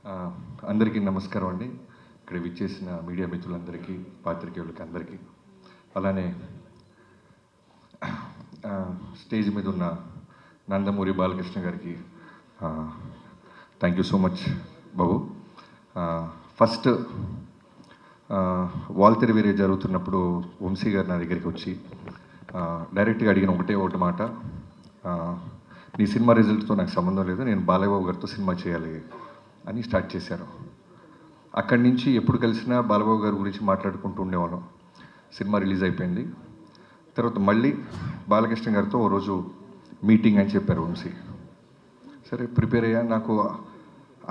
ఆ, అందరికీ నమస్కారం అండి. ఇక్కడ విచ్చేసిన మీడియా మిత్రులందరికీ, పాత్రికేయులకి అందరికీ, అలానే స్టేజ్ మీద ఉన్న నందమూరి బాలకృష్ణ గారికి థ్యాంక్ యూ సో మచ్ బాబు. ఫస్ట్ వాల్తెరి వేరే జరుగుతున్నప్పుడు వంశీ గారు నా దగ్గరికి వచ్చి డైరెక్ట్గా అడిగిన ఒకటి మాట, నీ సినిమా రిజల్ట్తో నాకు సంబంధం లేదు, నేను బాలయ్య బాబు గారితో సినిమా చేయాలి అని స్టార్ట్ చేశారు. అక్కడి నుంచి ఎప్పుడు కలిసినా బాలబాబు గారి గురించి మాట్లాడుకుంటూ ఉండేవాళ్ళం. సినిమా రిలీజ్ అయిపోయింది, తర్వాత మళ్ళీ బాలకృష్ణ గారితో ఓ రోజు మీటింగ్ అని చెప్పారు వంశీ. సరే ప్రిపేర్ అయ్యా. నాకు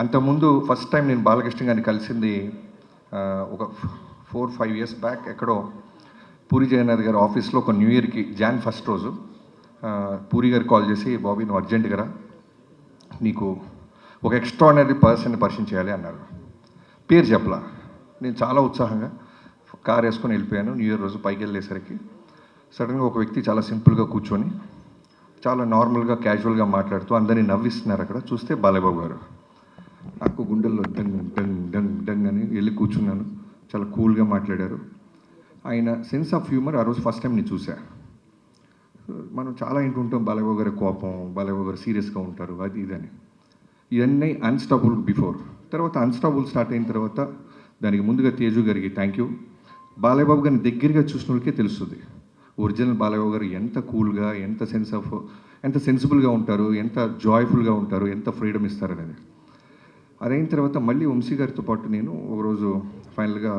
అంతకుముందు ఫస్ట్ టైం నేను బాలకృష్ణ గారిని కలిసింది ఒక 4-5 years బ్యాక్ ఎక్కడో పూరి జగన్నాథ్ గారి ఆఫీస్లో ఒక న్యూ ఇయర్కి Jan 1st రోజు పూరి గారు కాల్ చేసి, బాబీ నువ్వు అర్జెంటుగా రా, నీకు ఒక ఎక్స్ట్రాడినరీ పర్సన్ని పరిచయం చేయాలి అన్నారు. పేరు చెప్పలా. నేను చాలా ఉత్సాహంగా కార్ వేసుకొని వెళ్ళిపోయాను. న్యూ ఇయర్ రోజు పైకి వెళ్ళేసరికి సడన్గా ఒక వ్యక్తి చాలా సింపుల్గా కూర్చొని చాలా నార్మల్గా క్యాజువల్గా మాట్లాడుతూ అందరినీ నవ్విస్తున్నారు. అక్కడ చూస్తే బాలయ్యబాబు గారు. నాకు గుండెల్లో డంగ్ డంగ్ డంగ్ డంగ్ అని వెళ్ళి కూర్చున్నాను. చాలా కూల్గా మాట్లాడారు. ఆయన సెన్స్ ఆఫ్ హ్యూమర్ ఆ రోజు ఫస్ట్ టైం నేను చూసా. మనం చాలా వింటుంటాం బాలయ్యబాబు గారి కోపం, బాలయ్యబాబు గారు సీరియస్గా ఉంటారు, అది ఇదని. ఇవన్నీ అన్స్టాపుల్ బిఫోర్. తర్వాత అన్స్టాపుల్ స్టార్ట్ అయిన తర్వాత దానికి ముందుగా తేజు గారికి థ్యాంక్ యూ. బాలయ్యబాబు గారిని దగ్గరగా చూసిన వాళ్ళకే తెలుస్తుంది ఒరిజినల్ బాలయ్యబాబు గారు ఎంత కూల్గా, ఎంత సెన్సిబుల్గా ఉంటారు, ఎంత జాయ్ఫుల్గా ఉంటారు, ఎంత ఫ్రీడమ్ ఇస్తారనేది. అదైన తర్వాత మళ్ళీ వంశీ గారితో పాటు నేను ఒకరోజు ఫైనల్గా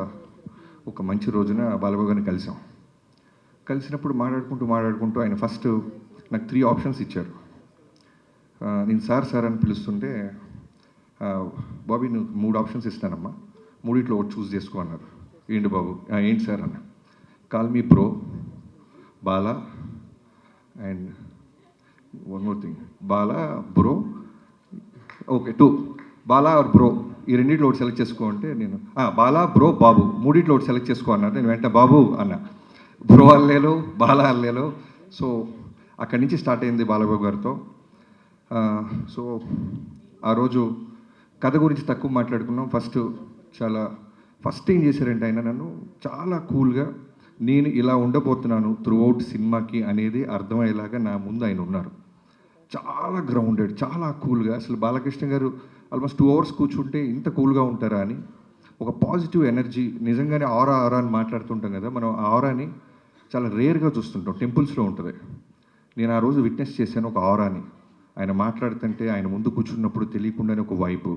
ఒక మంచి రోజున బాలయ్యబాబు గారిని కలిసినప్పుడు మాట్లాడుకుంటూ ఆయన ఫస్ట్ నాకు 3 options ఇచ్చారు. నేను సార్ అని పిలుస్తుంటే, బాబీ నువ్వు 3 options ఇస్తానమ్మా, 3 ఒకటి చూస్ చేసుకో అన్నారు. ఏంటి బాబు? ఏంటి సార్ అన్న. Call me bro Bala and one more thing, Bala bro, okay 2 Bala or bro, ఈ రెండిట్లో ఒకటి సెలెక్ట్ చేసుకో అంటే నేను బాలా బ్రో బాబు 3 ఒకటి సెలెక్ట్ చేసుకో అన్నారు. నేను వెంటనే బాబు అన్న, బ్రో అల్లేలో బాలా అల్లేలో. సో అక్కడి నుంచి స్టార్ట్ అయింది బాలబాబు గారితో. సో ఆ రోజు కథ గురించి తక్కువ మాట్లాడుకున్నాం. ఫస్ట్ ఏం చేశారంటే ఆయన నన్ను చాలా కూల్గా, నేను ఇలా ఉండబోతున్నాను త్రూఅవుట్ సినిమాకి అనేది అర్థమయ్యేలాగా నా ముందు ఆయన ఉన్నారు. చాలా గ్రౌండెడ్, చాలా కూల్గా. అసలు బాలకృష్ణ గారు ఆల్మోస్ట్ 2 hours కూర్చుంటే ఇంత కూల్గా ఉంటారా అని ఒక పాజిటివ్ ఎనర్జీ. నిజంగానే ఆరా అని మాట్లాడుతుంటాం కదా, మనం ఆ ఆరాని చాలా రేర్గా చూస్తుంటాం, టెంపుల్స్లో ఉంటుంది. నేను ఆ రోజు విట్నెస్ చేశాను ఒక ఆరాని. ఆయన మాట్లాడుతుంటే, ఆయన ముందు కూర్చున్నప్పుడు తెలియకుండానే ఒక వైపు,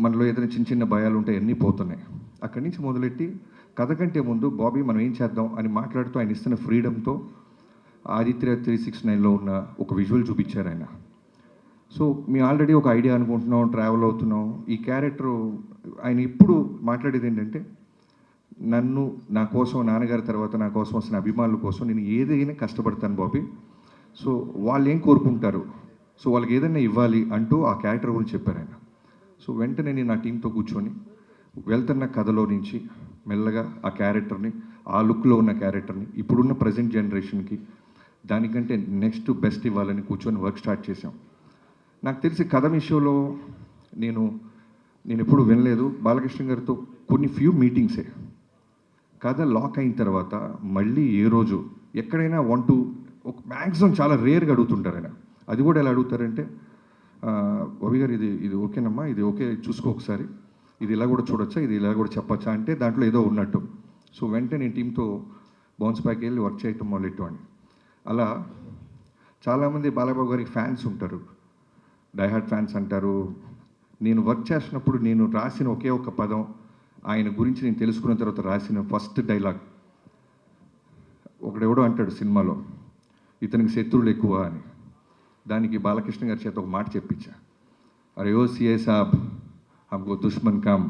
మనలో ఏదైనా చిన్న భయాలు ఉంటాయి, అన్నీ పోతున్నాయి. అక్కడి నుంచి మొదలెట్టి కథ కంటే ముందు బాబీ మనం ఏం చేద్దాం అని మాట్లాడుతూ ఆయన ఇస్తున్న ఫ్రీడమ్తో ఆదిత్య 369లో ఉన్న ఒక విజువల్ చూపించారు ఆయన. సో మేము ఆల్రెడీ ఒక ఐడియా అనుకుంటున్నాం, ట్రావెల్ అవుతున్నాం. ఈ క్యారెక్టరు ఆయన ఇప్పుడు మాట్లాడేది ఏంటంటే, నా కోసం, నాన్నగారి తర్వాత నా కోసం వస్తున్న అభిమానుల కోసం నేను ఏదైనా కష్టపడతాను బాబీ. సో వాళ్ళు ఏం కోరుకుంటారు, సో వాళ్ళకి ఏదైనా ఇవ్వాలి అంటూ ఆ క్యారెక్టర్ గురించి చెప్పారు ఆయన. సో వెంటనే నేను నా టీంతో కూర్చొని వెళ్తున్న కథలో నుంచి మెల్లగా ఆ క్యారెక్టర్ని, ఆ లుక్లో ఉన్న క్యారెక్టర్ని ఇప్పుడున్న ప్రజెంట్ జనరేషన్కి దానికంటే నెక్స్ట్ బెస్ట్ ఇవ్వాలని కూర్చొని వర్క్ స్టార్ట్ చేశాం. నాకు తెలిసి కథ విషయంలో నేను ఎప్పుడు వినలేదు బాలకృష్ణ గారితో. కొన్ని ఫ్యూ మీటింగ్సే. కథ లాక్ అయిన తర్వాత మళ్ళీ ఏ రోజు ఎక్కడైనా ఒక మ్యాక్సిమం చాలా రేర్గా అడుగుతుంటారు ఆయన. అది కూడా ఎలా అడుగుతారంటే, రవి గారు ఇది ఓకేనమ్మా, ఇది ఓకే చూసుకో ఒకసారి, ఇది ఇలా కూడా చూడొచ్చా, ఇది ఇలా కూడా చెప్పచ్చా అంటే దాంట్లో ఏదో ఉన్నట్టు. సో వెంటనే నేను టీంతో బౌన్స్ బ్యాక్ వెళ్ళి వర్క్ చేయటం మొదలెట్టాను. అలా చాలామంది బాలయ్యబాబు గారికి ఫ్యాన్స్ ఉంటారు, డైహార్డ్ ఫ్యాన్స్ అంటారు. నేను వర్క్ చేస్తున్నప్పుడు నేను రాసిన ఒకే ఒక పదం, ఆయన గురించి నేను తెలుసుకున్న తర్వాత రాసిన ఫస్ట్ డైలాగ్, ఒకడెవడో అంటాడు సినిమాలో, ఇతనికి శత్రువులు ఎక్కువ అని. దానికి బాలకృష్ణ గారి చేత ఒక మాట చెప్పించా, అరే ఓ సిఐ సాబ్ హమ్కో దుష్మన్ కమ్,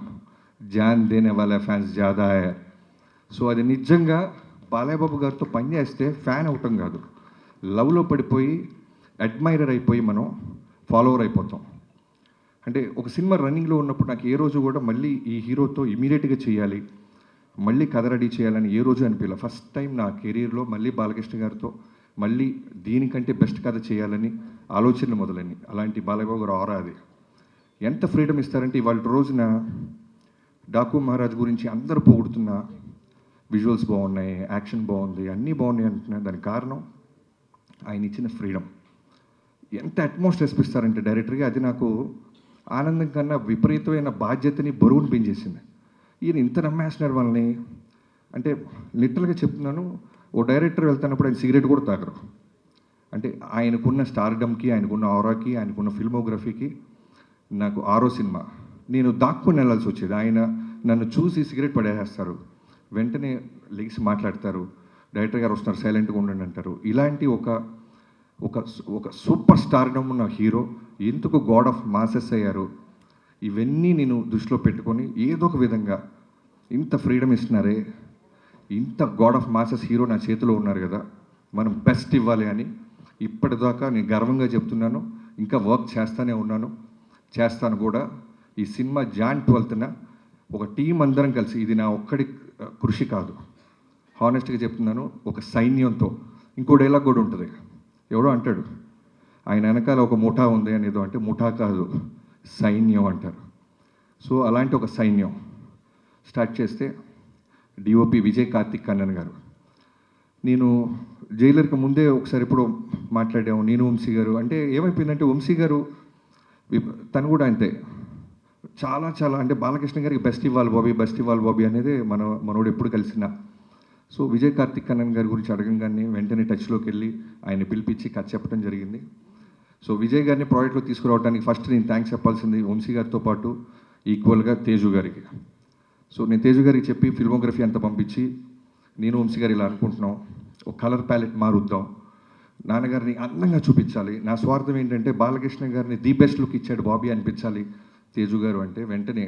జాన్ దేనే వాళ్ళ ఫ్యాన్స్ జాదా హై. సో అది నిజంగా బాలయ్యబాబు గారితో పనిచేస్తే ఫ్యాన్ అవటం కాదు, లవ్లో పడిపోయి అడ్మైరర్ అయిపోయి మనం ఫాలోవర్ అయిపోతాం. అంటే ఒక సినిమా రన్నింగ్లో ఉన్నప్పుడు నాకు ఏ రోజు కూడా మళ్ళీ ఈ హీరోతో ఇమీడియట్గా చేయాలి, మళ్ళీ కథ రెడీ చేయాలని ఏ రోజు అనిపించలే. ఫస్ట్ టైం నా కెరీర్లో మళ్ళీ బాలకృష్ణ గారితో మళ్ళీ దీనికంటే బెస్ట్ కథ చేయాలని ఆలోచనలు మొదలైనవి. అలాంటి బాలయ్యబాబు గారు ఆరా అది. ఎంత ఫ్రీడమ్ ఇస్తారంటే ఇవాళ రోజున డాకు మహారాజ్ గురించి అందరూ పొగుడుతున్నా, విజువల్స్ బాగున్నాయి, యాక్షన్ బాగుంది, అన్నీ బాగున్నాయి అంటున్నాను. దానికి కారణం ఆయన ఇచ్చిన ఫ్రీడమ్. ఎంత అట్మోస్ట్ రెస్పిస్తారంటే డైరెక్టర్గా, అది నాకు ఆనందం కన్నా విపరీతమైన బాధ్యతని, బరువుని పెంచేసింది. ఈయన ఇంత నమ్మేస్తున్నారు వాళ్ళని. అంటే లిటరల్గా చెప్తున్నాను, ఓ డైరెక్టర్ వెళ్తున్నప్పుడు ఆయన సిగరెట్ కూడా తాగరు. అంటే ఆయనకున్న స్టార్డమ్కి, ఆయనకున్న ఆరాకి, ఆయనకున్న ఫిల్మోగ్రఫీకి. నాకు 6వ సినిమా నేను దాక్కుని వెళ్ళాల్సి వచ్చేది. ఆయన నన్ను చూసి సిగరెట్ పడేసేస్తారు, వెంటనే లెగిసి మాట్లాడతారు, డైరెక్టర్ గారు వస్తున్నారు సైలెంట్గా ఉండండి అంటారు. ఇలాంటి ఒక ఒక ఒక సూపర్ స్టార్డమ్ ఉన్న హీరో ఎందుకు గాడ్ ఆఫ్ మాసెస్ అయ్యారు, ఇవన్నీ నేను దృష్టిలో పెట్టుకొని ఏదో ఒక విధంగా ఇంత ఫ్రీడమ్ ఇస్తున్నారే, ఇంత గాడ్ ఆఫ్ మాసెస్ హీరో నా చేతిలో ఉన్నారు కదా, మనం బెస్ట్ ఇవ్వాలి అని ఇప్పటిదాకా నేను గర్వంగా చెప్తున్నాను. ఇంకా వర్క్ చేస్తూనే ఉన్నాను, చేస్తాను కూడా. ఈ సినిమా జాన్ 12న ఒక టీం అందరం కలిసి, ఇది నా ఒక్కడి కృషి కాదు, హానెస్ట్గా చెప్తున్నాను, ఒక సైన్యంతో. ఇంకో డైలాగ్ కూడా ఉంటుంది, ఎవడో అంటాడు ఆయన వెనకాల ఒక ముఠా ఉంది అనేదో, అంటే ముఠా కాదు సైన్యం అంటారు. సో అలాంటి ఒక సైన్యం స్టార్ట్ చేస్తే డిఓపి విజయ్ కార్తిక్ కన్నన్ గారు. నేను జైలర్కి ముందే ఒకసారి ఎప్పుడో మాట్లాడాము, నేను వంశీ గారు. అంటే ఏమైపోయిందంటే వంశీ గారు తను కూడా అంతే, చాలా చాలా అంటే బాలకృష్ణ గారికి బెస్ట్ ఇవ్వాలి బాబీ, బెస్ట్ ఇవ్వాలి బాబీ అనేది మనోడు ఎప్పుడు కలిసినా. సో విజయ్ కార్తిక్ కన్నన్ గారి గురించి అడగంగానే వెంటనే టచ్లోకి వెళ్ళి ఆయన పిలిపించి కథ చెప్పడం జరిగింది. సో విజయ్ గారిని ప్రాజెక్ట్లో తీసుకురావడానికి ఫస్ట్ నేను థ్యాంక్స్ చెప్పాల్సింది వంశీ గారితో పాటు ఈక్వల్గా తేజు గారికి. సో నేను తేజు గారికి చెప్పి ఫిల్మోగ్రఫీ అంతా పంపించి, నేను వంశీ గారు ఇలా అనుకుంటున్నాం, ఒక కలర్ ప్యాలెట్ మారుద్దాం, నాన్నగారిని అందంగా చూపించాలి. నా స్వార్థం ఏంటంటే బాలకృష్ణ గారిని ది బెస్ట్ లుక్ ఇచ్చాడు బాబీ అనిపించాలి తేజు గారు అంటే. వెంటనే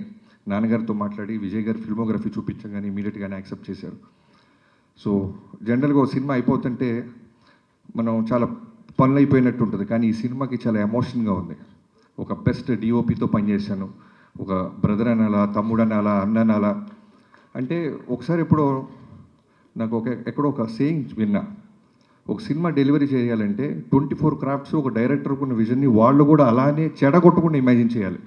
నాన్నగారితో మాట్లాడి విజయ్ గారి ఫిల్మోగ్రఫీ చూపించగానే ఇమీడియట్గానే యాక్సెప్ట్ చేశారు. సో జనరల్గా ఒక సినిమా అయిపోతుంటే మనం చాలా పనులు అయిపోయినట్టు ఉంటుంది, కానీ ఈ సినిమాకి చాలా ఎమోషన్గా ఉంది. ఒక బెస్ట్ డిఓపితో పనిచేశాను, ఒక బ్రదర్ అనాలా, తమ్ముడు అనాలా, అన్న అనాలా. అంటే ఒకసారి ఎప్పుడో నాకు ఎక్కడో ఒక సేయింగ్ విన్నా, ఒక సినిమా డెలివరీ చేయాలంటే 24 క్రాఫ్ట్స్ ఒక డైరెక్టర్కు ఉన్న విజన్ని వాళ్ళు కూడా అలానే చెడగొట్టకుండా ఇమాజిన్ చేయాలి.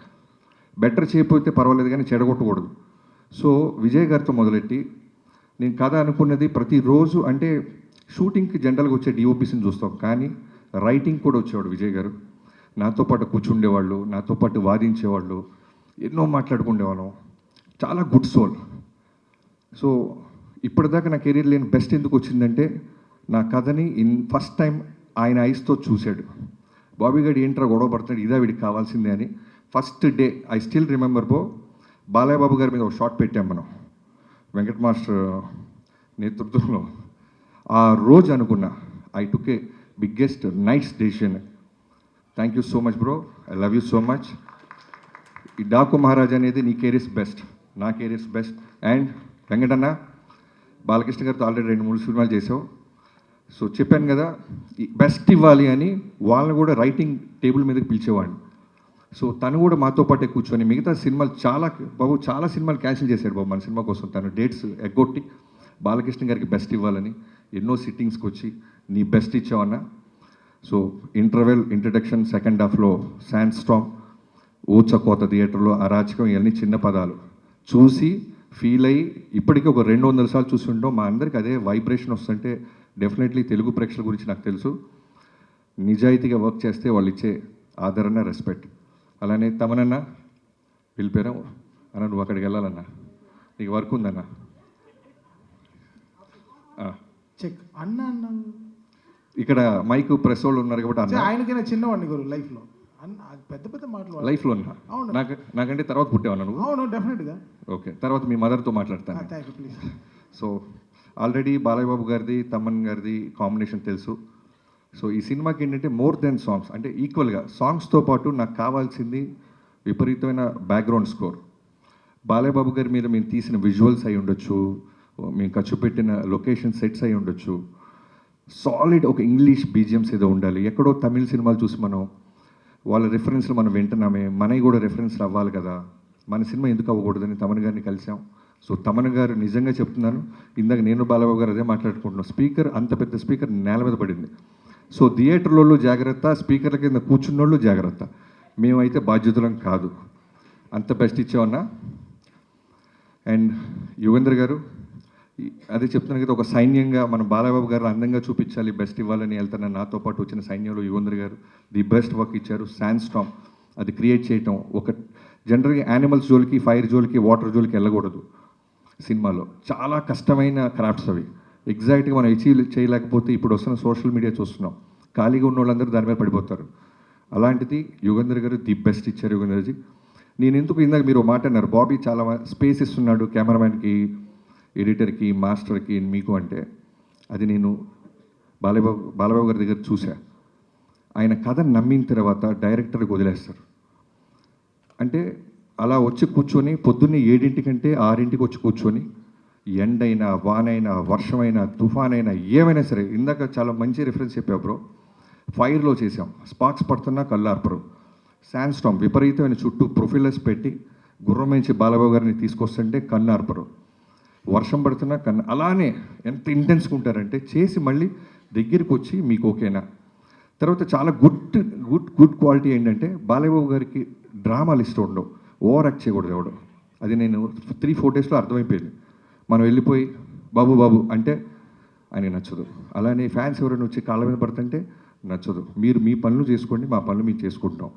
బెటర్ చేయకపోతే పర్వాలేదు కానీ చెడగొట్టకూడదు. సో విజయ్ గారితో మొదలెట్టి నేను కథ అనుకున్నది ప్రతిరోజు, అంటే షూటింగ్కి జనరల్గా వచ్చే డిఓపిస్ని చూస్తాం, కానీ రైటింగ్ కూడా వచ్చేవాడు విజయ్ గారు. నాతో పాటు కూర్చుండేవాళ్ళు, నాతో పాటు వాదించేవాళ్ళు, ఎన్నో మాట్లాడుకునేవాళ్ళం. చాలా గుడ్ సోల్. సో ఇప్పటిదాకా నా కెరీర్ లేని బెస్ట్ ఎందుకు వచ్చిందంటే, నా కథని ఫస్ట్ టైం ఆయన ఐస్తో చూశాడు. బాబీ గారు ఏంట్రా గొడవ పడుతున్నాడు, ఇదా వీడికి కావాల్సిందే అని. First day I still remember Balayya Babu గారి మీద ఒక షాట్ పెట్టాం మనం వెంకట్ మాస్టర్ నేతృత్వంలో. ఆ రోజు అనుకున్నా I took a biggest nice decision. Thank you so much bro, I love you so much. ఈ డాకు మహారాజ్ అనేది నీ కెరీర్స్ బెస్ట్, నా careers best. And Venkatanna, Balakrishna గారితో ఆల్రెడీ 2-3 సినిమాలు చేసావు. సో చెప్పాను కదా బెస్ట్ ఇవ్వాలి అని, వాళ్ళని కూడా రైటింగ్ టేబుల్ మీదకి పిలిచేవాడిని. సో తను కూడా మాతో పాటే కూర్చొని మిగతా సినిమాలు చాలా సినిమాలు క్యాన్సిల్ చేశాడు బాబు మన సినిమా కోసం. తను డేట్స్ ఎగ్గొట్టి బాలకృష్ణ గారికి బెస్ట్ ఇవ్వాలని ఎన్నో సిట్టింగ్స్కి వచ్చి నీ బెస్ట్ ఇచ్చావన్నా. సో ఇంటర్వెల్, ఇంట్రడక్షన్, సెకండ్ హాఫ్లో శాండ్ స్టామ్, ఊచకోత థియేటర్లో అరాచకం, ఇవన్నీ చిన్న పదాలు చూసి ఫీల్ అయ్యి ఇప్పటికీ ఒక 200 సార్లు చూసి ఉంటాం. మా అందరికి అదే వైబ్రేషన్ వస్తుంటే డెఫినెట్లీ తెలుగు ప్రేక్షకుల గురించి నాకు తెలుసు. నిజాయితీగా వర్క్ చేస్తే వాళ్ళు ఇచ్చే ఆదరణ, రెస్పెక్ట్. అలానే తమనన్న వెళ్ళిపోయారా అన్న, నువ్వు అక్కడికి వెళ్ళాలన్నా, నీకు వర్క్ ఉందన్నా. చెక్ అన్న అన్న ఇక్కడ మైక్ ప్రెస్ వాళ్ళు ఉన్నారు కాబట్టి అన్న, ఆయనకైనా చిన్నవాడిని గురు లైఫ్లో పెద్ద పెద్ద మాటలు లైఫ్లో ఉన్నా. అవును, నాకంటే తర్వాత పుట్టేవన్నా నువ్వు? అవును డెఫినెట్గా. ఓకే, తర్వాత మీ మదర్తో మాట్లాడతాను. Thank you please. So already Balayya Babu గారిది, తమన్ గారిది కాంబినేషన్ తెలుసు. సో ఈ సినిమాకి ఏంటంటే మోర్ దెన్ సాంగ్స్, అంటే ఈక్వల్గా సాంగ్స్తో పాటు నాకు కావాల్సింది విపరీతమైన బ్యాక్గ్రౌండ్ స్కోర్. బాలయ్య బాబు గారి మీద మేము తీసిన విజువల్స్ అయి ఉండొచ్చు, మేము ఖర్చు పెట్టిన లొకేషన్ సెట్స్ అయి ఉండొచ్చు, సాలిడ్ ఒక ఇంగ్లీష్ బీజిఎమ్స్ ఏదో ఉండాలి. ఎక్కడో తమిళ సినిమాలు చూసి మనం వాళ్ళ రెఫరెన్స్లు మనం వింటున్నామే, మనవి కూడా రెఫరెన్స్లు అవ్వాలి కదా, మన సినిమా ఎందుకు అవ్వకూడదని తమన్ గారిని కలిసాం. సో తమన్ గారు నిజంగా చెప్తున్నాను, ఇందాక నేను బాలబాబు గారు అదే మాట్లాడుకుంటున్నాం, స్పీకర్ అంత పెద్ద స్పీకర్ నేల మీద పడింది. సో థియేటర్లలో జాగ్రత్త, స్పీకర్ల కింద కూర్చున్నోళ్ళు జాగ్రత్త. మేమైతే బాధ్యతలం కాదు. అంత బెస్ట్ ఇచ్చామన్నా. అండ్ యుగేంద్ర గారు, అదే చెప్తున్నాను కదా, ఒక సైన్యంగా మన బాలబాబు గారు అందంగా చూపించాలి, బెస్ట్ ఇవ్వాలని వెళ్తున్న నాతో పాటు వచ్చిన సైన్యంలో యుగేంద్ర గారు ది బెస్ట్ వర్క్ ఇచ్చారు. శాండ్ స్టామ్ అది క్రియేట్ చేయటం, ఒక జనరల్గా యానిమల్స్ జోలికి, ఫైర్ జోలికి, వాటర్ జోలికి వెళ్ళకూడదు సినిమాలో. చాలా కష్టమైన క్రాఫ్ట్స్ అవి. ఎగ్జాక్ట్గా మనం అచీవ్ చేయలేకపోతే ఇప్పుడు వస్తున్న సోషల్ మీడియా చూస్తున్నాం, ఖాళీగా ఉన్న వాళ్ళందరూ దాని మీద పడిపోతారు. అలాంటిది యుగేంద్ర గారు ది బెస్ట్ ఇచ్చారు. యుగేంద్రజీ, నేను ఎందుకు ఇందాక మీరు మాట అన్నారు, బాబీ చాలా స్పేస్ ఇస్తున్నాడు కెమెరామ్యాన్కి, ఎడిటర్కి, మాస్టర్కి, మీకు అంటే, అది నేను బాలబాబు గారి దగ్గర చూసా. ఆయన కథ నమ్మిన తర్వాత డైరెక్టర్కి వదిలేస్తారు. అంటే అలా వచ్చి కూర్చొని పొద్దున్నే 7 6 వచ్చి కూర్చొని, ఎండైనా, వానైనా, వర్షమైనా, తుఫానైనా, ఏమైనా సరే, ఇందాక చాలా మంచి రిఫరెన్స్ చెప్పావు బ్రో. ఫైర్లో చేసాం, స్పార్క్స్ పడుతున్నా కళ్ళార్పరు. శాండ్ స్టామ్ విపరీతమైన చుట్టూ ప్రొఫైలర్స్ పెట్టి గుర్రం నుంచి బాలబాబు గారిని తీసుకొస్తుంటే కన్నార్పరు. వర్షం పడుతున్నా అలానే ఎంత ఇంటెన్స్గా ఉంటారంటే, చేసి మళ్ళీ దగ్గరికి వచ్చి మీకు ఓకేనా. తర్వాత చాలా గుడ్ క్వాలిటీ ఏంటంటే, బాలబాబు గారికి డ్రామాలు ఇష్టం ఉండవు, ఓవర్ యాక్ట్ చేయకూడదు ఎవడు. అది నేను 3-4 డేస్లో అర్థమైపోయింది. మనం వెళ్ళిపోయి బాబు బాబు అంటే ఆయనకి నచ్చదు. అలానే ఫ్యాన్స్ ఎవరైనా వచ్చి కాళ్ళ మీద పడుతుంటే నచ్చదు. మీరు మీ పనులు చేసుకోండి, మా పనులు మేము చేసుకుంటాం.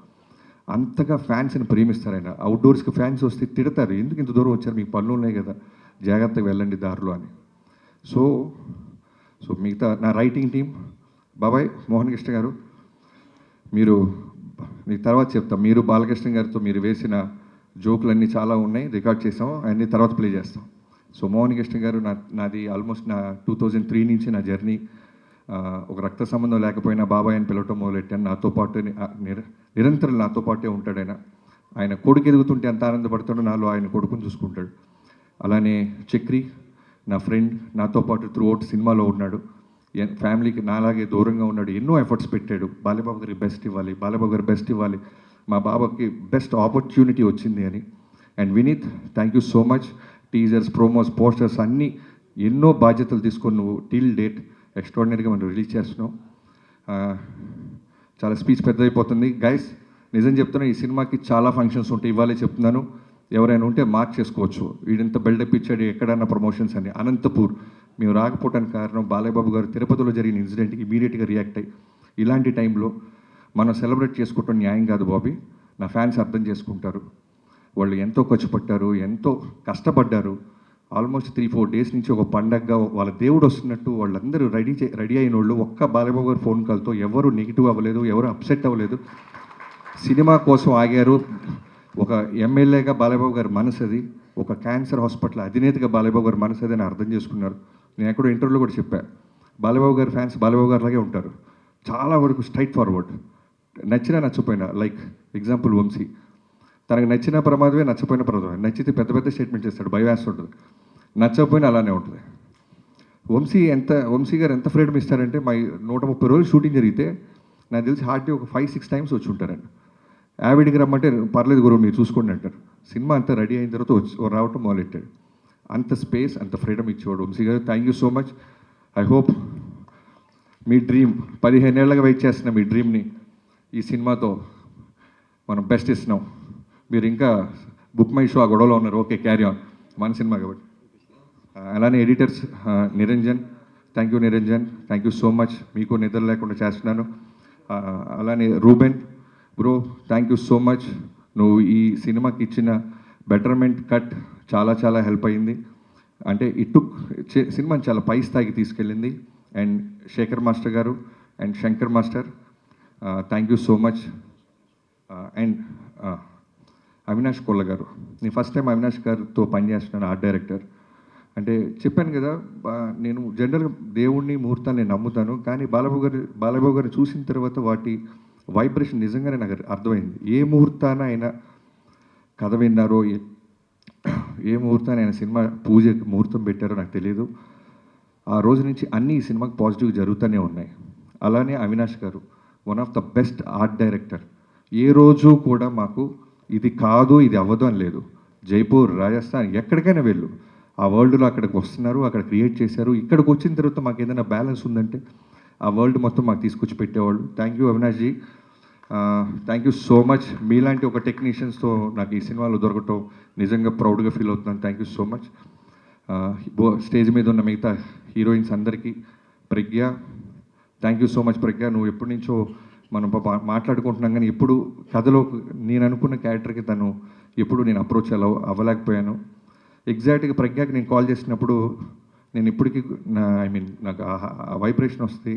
అంతగా ఫ్యాన్స్ని ప్రేమిస్తారు ఆయన. అవుట్డోర్స్కి ఫ్యాన్స్ వస్తే తిడతారు, ఎందుకు ఇంత దూరం వచ్చారు, మీకు పనులు ఉన్నాయి కదా, జాగ్రత్తగా వెళ్ళండి దారిలో అని. సో మిగతా నా రైటింగ్ టీం, బాబాయ్ మోహన్ కృష్ణ గారు, మీరు మీకు తర్వాత చెప్తాం. మీరు బాలకృష్ణ గారితో మీరు వేసిన జోకులన్నీ చాలా ఉన్నాయి, రికార్డ్ చేసాం, అన్నీ తర్వాత ప్లే చేస్తాం. సో మోహన్ కృష్ణ గారు, నాది ఆల్మోస్ట్ నా 2003 నుంచి నా జర్నీ. ఒక రక్త సంబంధం లేకపోయినా బాబాయ్ అని పిలవటం మొదలెట్టాను. నాతో పాటు నిరంతరం నాతో పాటే ఉంటాడు ఆయన. ఆయన కొడుకు ఎదుగుతుంటే ఎంత ఆనందపడతాడో, నాలో ఆయన కొడుకుని చూసుకుంటాడు. అలానే చక్రి నా ఫ్రెండ్, నాతో పాటు త్రూ అవుట్ సినిమాలో ఉన్నాడు. ఫ్యామిలీకి నాలాగే దూరంగా ఉన్నాడు, ఎన్నో ఎఫర్ట్స్ పెట్టాడు. బాలబాబు గారికి బెస్ట్ ఇవ్వాలి, బాలబాబు గారు బెస్ట్ ఇవ్వాలి, మా బాబాకి బెస్ట్ ఆపర్చునిటీ వచ్చింది అని. And Vineet, thank you so much. Teasers, promos, posters అన్నీ ఎన్నో బాధ్యతలు తీసుకొని నువ్వు టిల్ డేట్ ఎక్స్ట్రాడినరీగా మనం రిలీజ్ చేస్తున్నావు. చాలా స్పీచ్ పెద్దదైపోతుంది గైస్, నిజం చెప్తున్నా, ఈ సినిమాకి చాలా ఫంక్షన్స్ ఉంటాయి. ఇవ్వాలే చెప్తున్నాను, ఎవరైనా ఉంటే మార్క్ చేసుకోవచ్చు. వీడింత బిల్డప్ ఇచ్చాడు ఎక్కడన్నా ప్రమోషన్స్ అని. అనంతపూర్ మేము రాకపోవడానికి కారణం బాలబాబు గారు తిరుపతిలో జరిగిన ఇన్సిడెంట్కి ఇమీడియట్గా రియాక్ట్ అయ్యి, ఇలాంటి టైంలో మనం సెలబ్రేట్ చేసుకోవటం న్యాయం కాదు బాబీ, నా ఫ్యాన్స్ అర్థం చేసుకుంటారు, వాళ్ళు ఎంతో ఖర్చు పట్టారు, ఎంతో కష్టపడ్డారు. ఆల్మోస్ట్ 3-4 డేస్ నుంచి ఒక పండగగా వాళ్ళ దేవుడు వస్తున్నట్టు వాళ్ళందరూ రెడీ అయిన వాళ్ళు, ఒక్క బాలబాబు గారు ఫోన్ కాల్తో ఎవరు నెగిటివ్ అవ్వలేదు, ఎవరు అప్సెట్ అవ్వలేదు, సినిమా కోసం ఆగారు. ఒక ఎమ్మెల్యేగా బాలబాబు గారి మనసు అది, ఒక క్యాన్సర్ హాస్పిటల్ అధినేతగా బాలబాబు గారి మనసు అది అని అర్థం చేసుకున్నారు. నేను ఎక్కడో ఇంటర్వ్యూలో కూడా చెప్పాను, బాలబాబు గారి ఫ్యాన్స్ బాలబాబు గారిలాగే ఉంటారు, చాలా వరకు స్ట్రైట్ ఫార్వర్డ్. నచ్చినా నచ్చపోయినా, లైక్ ఎగ్జాంపుల్ వంశీ, తనకు నచ్చిన ప్రమాదమే, నచ్చపోయిన ప్రమాదమే. నచ్చితే పెద్ద పెద్ద స్టేట్మెంట్ చేస్తాడు, భయవేస్తుంటుంది, నచ్చకపోయినా అలానే ఉంటుంది. వంశీ గారు ఎంత ఫ్రీడమ్ ఇస్తారంటే, మా 130 రోజులు షూటింగ్ జరిగితే నాకు తెలిసి హార్డ్లీ ఒక 5-6 టైమ్స్ వచ్చి ఉంటారండి. యావిడికి రమ్మంటే పర్లేదు గురువు మీరు చూసుకోండి అంటారు. సినిమా అంతా రెడీ అయిన తర్వాత రావటం మొదలెట్టాడు. అంత స్పేస్, అంత ఫ్రీడమ్ ఇచ్చేవాడు వంశీ గారు. Thank you so much. I hope మీ డ్రీమ్ 15 ఏళ్ళగా వెయిట్ చేస్తున్న మీ డ్రీమ్ని ఈ సినిమాతో మనం బెస్ట్ ఇస్తున్నాం. మీరు ఇంకా బుక్ మై షో ఆ గొడవలో ఉన్నారు, ఓకే క్యారీ ఆన్, మన సినిమా కాబట్టి. అలానే editors Niranjan, thank you Niranjan, thank you so much, మీకు నిద్ర లేకుండా చేస్తున్నాను. అలానే Reuben bro, thank you so much, నువ్వు ఈ సినిమాకి ఇచ్చిన బెటర్మెంట్ కట్ చాలా చాలా హెల్ప్ అయింది. అంటే ఇటు సినిమాని చాలా పై స్థాయికి తీసుకెళ్ళింది. అండ్ శేఖర్ మాస్టర్ గారు and Shankar master, thank you so much. And Avinash Kolla గారు, నేను ఫస్ట్ టైం అవినాష్ గారితో పనిచేస్తున్నాను, ఆర్ట్ డైరెక్టర్. అంటే చెప్పాను కదా, నేను జనరల్గా దేవుణ్ణి, ముహూర్తాన్ని నేను నమ్ముతాను, కానీ బాలబాబు గారిని చూసిన తర్వాత వాటి వైబ్రేషన్ నిజంగానే నాకు అర్థమైంది. ఏ ముహూర్తాన ఆయన కథ విన్నారో, ఏ ముహూర్తాన ఆయన సినిమా పూజ ముహూర్తం పెట్టారో నాకు తెలియదు. ఆ రోజు నుంచి అన్నీ ఈ సినిమాకి పాజిటివ్ జరుగుతూనే ఉన్నాయి. అలానే అవినాష్ గారు one of the best art director. ఏ రోజు కూడా మాకు ఇది కాదు, ఇది అవ్వదు అని లేదు. జైపూర్, రాజస్థాన్, ఎక్కడికైనా వెళ్ళు, ఆ వరల్డ్లో అక్కడికి వస్తున్నారు, అక్కడ క్రియేట్ చేశారు. ఇక్కడికి వచ్చిన తర్వాత మాకు ఏదైనా బ్యాలెన్స్ ఉందంటే ఆ వరల్డ్ మొత్తం మాకు తీసుకొచ్చి పెట్టేవాళ్ళు. Thank you Avinash ji. Thank you so much. మీలాంటి ఒక టెక్నీషియన్స్తో నాకు ఈ సినిమాలో దొరకటం నిజంగా ప్రౌడ్గా ఫీల్ అవుతున్నాను. Thank you so much. Stage మీద ఉన్న మిగతా హీరోయిన్స్ అందరికీ, ప్రజ్ఞ, థ్యాంక్ యూ సో మచ్ ప్రజ్ఞ. నువ్వు ఎప్పటి నుంచో మనం మాట్లాడుకుంటున్నాం, కానీ ఎప్పుడు కథలో నేను అనుకున్న క్యారెక్టర్కి తను ఎప్పుడు నేను అప్రోచ్ అవ్వలేకపోయాను. ఎగ్జాక్ట్గా ప్రజ్ఞకి నేను కాల్ చేసినప్పుడు నేను ఇప్పటికీ నాకు ఆ వైబ్రేషన్ వస్తుంది.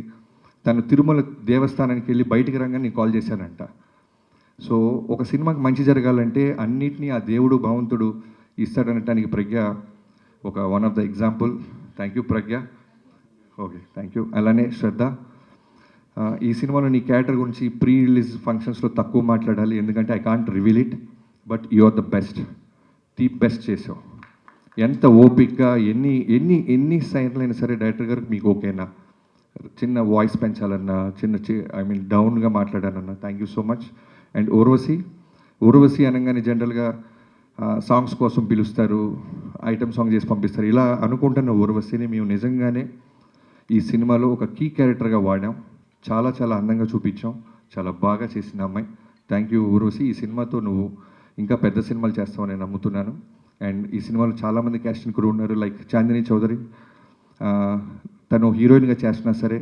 తను తిరుమల దేవస్థానానికి వెళ్ళి బయటికి రాగానే నేను కాల్ చేశానంట. సో ఒక సినిమాకి మంచి జరగాలంటే అన్నిటినీ ఆ దేవుడు భగవంతుడు ఇస్తాడనటానికి ప్రజ్ఞ ఒక one of the example. Thank you Pragna. Okay, thank you. అలానే శ్రద్ధ, ఈ సినిమాలో నీ క్యారెక్టర్ గురించి ప్రీ రిలీజ్ ఫంక్షన్స్లో తక్కువ మాట్లాడాలి, ఎందుకంటే I can't reveal it, but you are the best. The best చేసావు. ఎంత ఓపిక్గా ఎన్ని సైన్లైనా సరే డైరెక్టర్ గారికి మీకు ఓకేనా, చిన్న వాయిస్ పెంచాలన్నా, డౌన్గా మాట్లాడాలన్నా, thank you so much. And Urvashi అనగానే జనరల్గా సాంగ్స్ కోసం పిలుస్తారు, ఐటమ్ సాంగ్ చేసి పంపిస్తారు. ఇలా అనుకుంటున్న ఊర్వశిని మేము నిజంగానే ఈ సినిమాలో ఒక కీ క్యారెక్టర్గా వాడాం. చాలా చాలా అందంగా చూపించాం. చాలా బాగా చేసిన అమ్మాయి. Thank you Urvashi. ఈ సినిమాతో నువ్వు ఇంకా పెద్ద సినిమాలు చేస్తావని నేను నమ్ముతున్నాను. అండ్ ఈ సినిమాలో చాలామంది క్యాస్టింగ్ క్రూ ఉన్నారు, లైక్ చాందిని చౌదరి. తను హీరోయిన్గా చేసినా సరే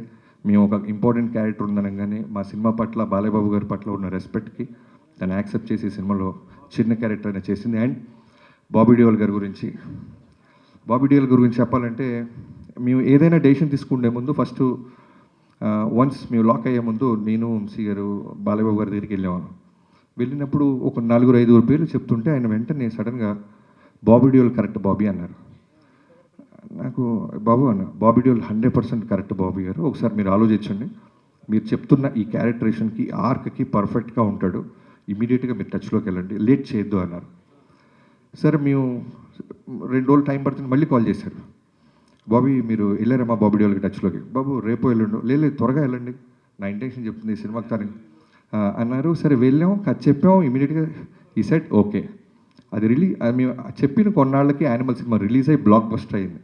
మేము ఒక ఇంపార్టెంట్ క్యారెక్టర్ ఉందనగానే మా సినిమా పట్ల, బాలయ్యబాబు గారి పట్ల ఉన్న రెస్పెక్ట్కి తను యాక్సెప్ట్ చేసి ఈ సినిమాలో చిన్న క్యారెక్టర్ అయినా చేసింది. అండ్ బాబీ డియోల్ గారి గురించి చెప్పాలంటే, మేము ఏదైనా డెసిషన్ తీసుకునే ముందు ఫస్ట్ వన్స్ మేము లాక్ అయ్యే ముందు నేను, వంశీ గారు, బాలయ్యబాబు గారి దగ్గరికి వెళ్ళినప్పుడు ఒక 4-5 పేర్లు చెప్తుంటే ఆయన వెంటనే సడన్గా బాబీ డియోల్ కరెక్ట్ బాబీ అన్నారు. నాకు బాబీ డియోల్ 100% కరెక్ట్ బాబీ గారు, ఒకసారి మీరు ఆలోచించండి, మీరు చెప్తున్న ఈ క్యారెక్టరేషన్కి ఆర్క్కి పర్ఫెక్ట్గా ఉంటాడు, ఇమీడియట్గా మీరు టచ్లోకి వెళ్ళండి, లేట్ చేయొద్దు అన్నారు. సరే మేము 2 రోజులు టైం పడుతుంది, మళ్ళీ కాల్ చేశారు. బాబీ మీరు వెళ్ళారమ్మా బాబీ డియోల్కి టచ్లోకి? బాబు రేపు వెళ్ళండు. లేదు త్వరగా వెళ్ళండి, నా ఇంటెన్షన్ చెప్తుంది ఈ సినిమాకి తను అన్నారు. సరే వెళ్ళాం, కథ చెప్పాం, ఇమీడియట్గా ఈ సెట్ ఓకే. అది మేము చెప్పిన కొన్నాళ్ళకి యానిమల్ సినిమా రిలీజ్ అయ్యి బ్లాక్ బస్టర్ అయింది.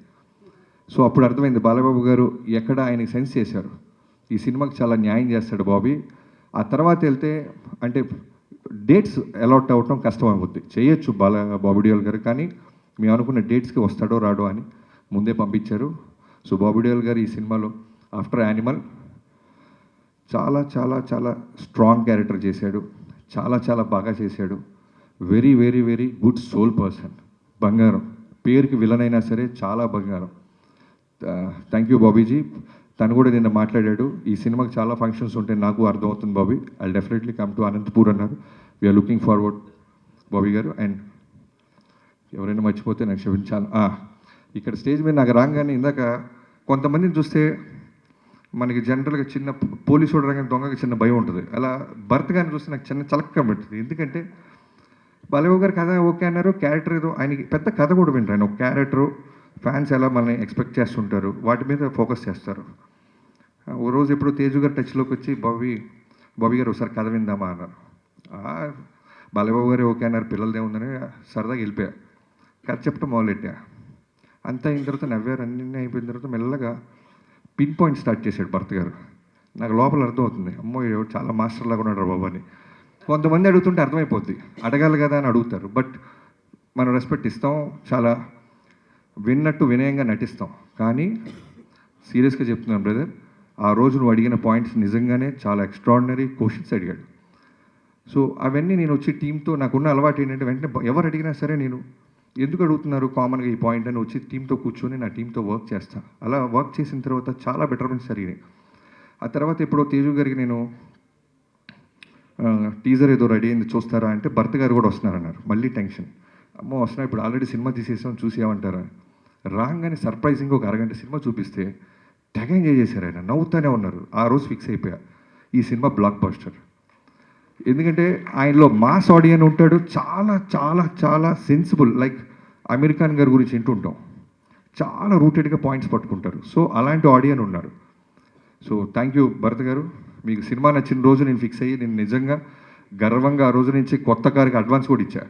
సో అప్పుడు అర్థమైంది బాలయ్యబాబు గారు ఎక్కడ ఆయనకి సెన్స్ చేశారు, ఈ సినిమాకి చాలా న్యాయం చేస్తాడు బాబీ. ఆ తర్వాత వెళ్తే అంటే డేట్స్ అలాట్ అవ్వటం కష్టం అవుద్ది, చేయొచ్చు బాబీ డియోల్ గారు, కానీ మేము అనుకున్న డేట్స్కి వస్తాడో రాడో అని ముందే పంపించారు. సో బాబీ డియోల్ గారు ఈ సినిమాలో ఆఫ్టర్ యానిమల్ చాలా చాలా చాలా స్ట్రాంగ్ క్యారెక్టర్ చేశాడు, చాలా బాగా చేశాడు. Very very very good soul person, బంగారం. పేరుకి విలన్ అయినా సరే చాలా బంగారం. థ్యాంక్ యూ బాబీజీ. తను కూడా నిన్న మాట్లాడాడు, ఈ సినిమాకి చాలా ఫంక్షన్స్ ఉంటాయి నాకు అర్థమవుతుంది Bobby, I definitely come to Anantapur అన్నారు. వీఆర్ లుకింగ్ ఫార్వర్డ్ బాబీ గారు. అండ్ ఎవరైనా మర్చిపోతే నాకు క్షమించాలి. ఇక్కడ స్టేజ్ మీద నాకు రాగానే ఇందాక కొంతమందిని చూస్తే మనకి జనరల్గా చిన్న పోలీసు చూడగానే దొంగకి చిన్న భయం ఉంటుంది, అలా భర్త గారిని చూస్తే నాకు చిన్న చలక్గా పెడుతుంది. ఎందుకంటే బాలయ్యబాబు గారు కథ ఓకే అన్నారు, క్యారెక్టర్ ఏదో ఆయనకి పెద్ద కథ కూడా వింటారు. ఆయన ఒక క్యారెక్టరు, ఫ్యాన్స్ ఎలా మనల్ని ఎక్స్పెక్ట్ చేస్తుంటారు వాటి మీద ఫోకస్ చేస్తారు. ఓ రోజు ఎప్పుడో తేజు గారు టచ్లోకి వచ్చి బాబీ గారు ఒకసారి కథ విందామా అన్నారు. బాలయ్యబాబు గారు ఓకే అన్నారు, పిల్లలదే ఉందని సరదాగా వెళ్ళిపోయా. కథ చెప్పడం మొదలెట్టా. అంతా అయిన తర్వాత నవ్వారు, అన్నీ అయిపోయిన తర్వాత మెల్లగా పిన్ పాయింట్ స్టార్ట్ చేశాడు భర్త గారు. నాకు లోపల అర్థమవుతుంది, అమ్మో చాలా మాస్టర్ లాగా ఉన్నాడు బాబు అని. కొంతమంది అడుగుతుంటే అర్థమైపోద్ది, అడగాలి కదా అని అడుగుతారు, బట్ మనం రెస్పెక్ట్ ఇస్తాం, చాలా విన్నట్టు వినయంగా నటిస్తాం. కానీ సీరియస్గా చెప్తున్నాను బ్రదర్, ఆ రోజు నువ్వు అడిగిన పాయింట్స్ నిజంగానే చాలా ఎక్స్ట్రాడినరీ క్వశ్చన్స్ అడిగాడు. సో అవన్నీ నేను వచ్చి టీంతో, నాకున్న అలవాటు ఏంటంటే వెంటనే ఎవరు అడిగినా సరే నేను ఎందుకు అడుగుతున్నారు కామన్గా ఈ పాయింట్ అని వచ్చి టీంతో కూర్చొని నా టీంతో వర్క్ చేస్తాను. అలా వర్క్ చేసిన తర్వాత చాలా బెటర్మెంట్స్ జరిగినాయి. ఆ తర్వాత ఎప్పుడో తేజు గారికి నేను టీజర్ ఏదో రెడీ అయింది చూస్తారా అంటే భర్త గారు కూడా వస్తున్నారన్నారు. మళ్ళీ టెన్షన్, అమ్మో వస్తున్నా, ఇప్పుడు ఆల్రెడీ సినిమా తీసేసాం చూసేయమంటారా. రాగానే సర్ప్రైజింగ్ ఒక అరగంట సినిమా చూపిస్తే తెగ ఎంజాయ్ చేశారు, ఆయన నవ్వుతూనే ఉన్నారు. ఆ రోజు ఫిక్స్ అయిపోయా, ఈ సినిమా బ్లాక్ బస్టర్. ఎందుకంటే ఆయనలో మాస్ ఆడియన్ ఉంటాడు, చాలా చాలా చాలా సెన్సిబుల్, లైక్ అమీర్ ఖాన్ గారి గురించి వింటుంటాం, చాలా రూటెడ్గా పాయింట్స్ పట్టుకుంటారు. సో అలాంటి ఆడియన్ ఉన్నారు. సో థ్యాంక్ యూ భరత్ గారు. మీకు సినిమా నచ్చిన రోజు నేను ఫిక్స్ అయ్యి నేను నిజంగా గర్వంగా ఆ రోజు నుంచి కొత్త కారుకి అడ్వాన్స్ కూడా ఇచ్చా.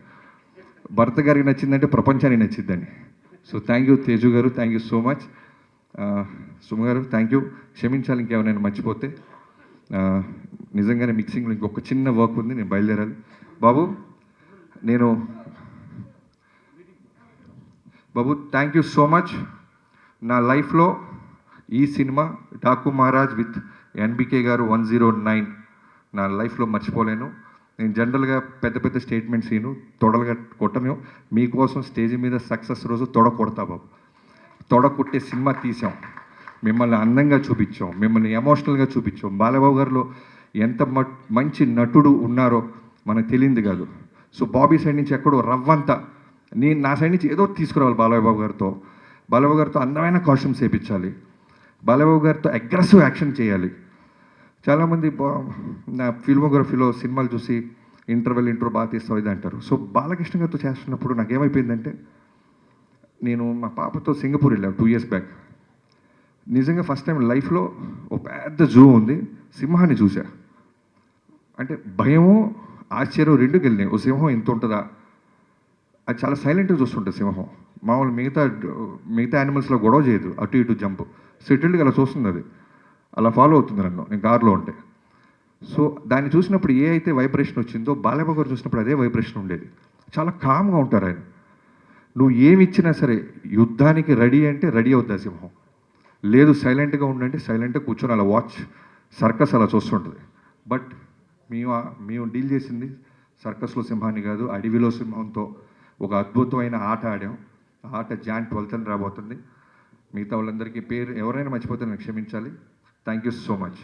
భరత్ గారికి నచ్చిందంటే ప్రపంచానికి నచ్చిందని. సో థ్యాంక్ యూ తేజు గారు, thank you so much. Suma గారు థ్యాంక్ యూ, క్షమించాలి ఇంకేమైనా మర్చిపోతే. నిజంగానే మిక్సింగ్లో ఇంకొక చిన్న వర్క్ ఉంది, నేను బయలుదేరాలి. బాబు బాబు థ్యాంక్ యూ సో మచ్. నా లైఫ్లో ఈ cinema Daaku Maharaj with NBK గారు 109 నా లైఫ్లో మర్చిపోలేను. నేను జనరల్గా పెద్ద పెద్ద స్టేట్మెంట్స్ ఈను, తొడలుగా కొట్టను. మీకోసం స్టేజ్ మీద సక్సెస్ రోజు తొడ కొడతా బాబు. తొడ కొట్టే సినిమా తీసాం, మిమ్మల్ని అందంగా చూపించాం, మిమ్మల్ని ఎమోషనల్గా చూపించాం. బాలబాబు గారిలో ఎంత మంచి నటుడు ఉన్నారో మనకు తెలియంది కాదు. సో బాబీ సైడ్ నుంచి ఎక్కడో రవ్వంతా నేను నా సైడ్ నుంచి ఏదో తీసుకురావాలి. బాలబాబు గారితో అందమైన కాస్ట్యూమ్స్ వేయించాలి, బాలబాబు గారితో అగ్రెసివ్ యాక్షన్ చేయాలి. చాలామంది నా ఫిల్మోగ్రఫీలో సినిమాలు చూసి ఇంట్రో బాగా తీస్తావు ఇది అంటారు. సో బాలకృష్ణ గారితో చేస్తున్నప్పుడు నాకేమైపోయిందంటే, నేను మా పాపతో సింగపూర్ వెళ్ళాను 2 years బ్యాక్. నిజంగా ఫస్ట్ టైం లైఫ్లో ఒక పెద్ద జూ ఉంది, సింహాన్ని చూసా. అంటే భయము ఆశ్చర్యం రెండు వెళ్ళినాయి. ఓ సింహం ఎంత ఉంటుందా, అది చాలా సైలెంట్గా చూస్తుంటుంది సింహం. మామూలు మిగతా యానిమల్స్లో గొడవ చేయదు, అటు ఇటు జంప్, సెటిల్డ్గా అలా చూస్తుంది. అది అలా ఫాలో అవుతుంది నన్ను, నేను కార్లో ఉంటే. సో దాన్ని చూసినప్పుడు ఏ అయితే వైబ్రేషన్ వచ్చిందో బాలయ్య గారు చూసినప్పుడు అదే వైబ్రేషన్ ఉండేది. చాలా కామ్గా ఉంటారు ఆయన. నువ్వు ఏమి ఇచ్చినా సరే యుద్ధానికి రెడీ అంటే రెడీ అవుద్ది ఆ సింహం. లేదు సైలెంట్గా ఉండంటే సైలెంట్గా కూర్చొని అలా సర్కస్ అలా చూస్తుంటుంది. బట్ మేము డీల్ చేసింది సర్కస్లో సింహాన్ని కాదు, అడవిలో సింహంతో ఒక అద్భుతమైన ఆట ఆడాం. ఆ ఆట Jan 12th రాబోతుంది. మిగతా వాళ్ళందరికీ పేరు ఎవరైనా మర్చిపోతే నాకు క్షమించాలి. Thank you so much.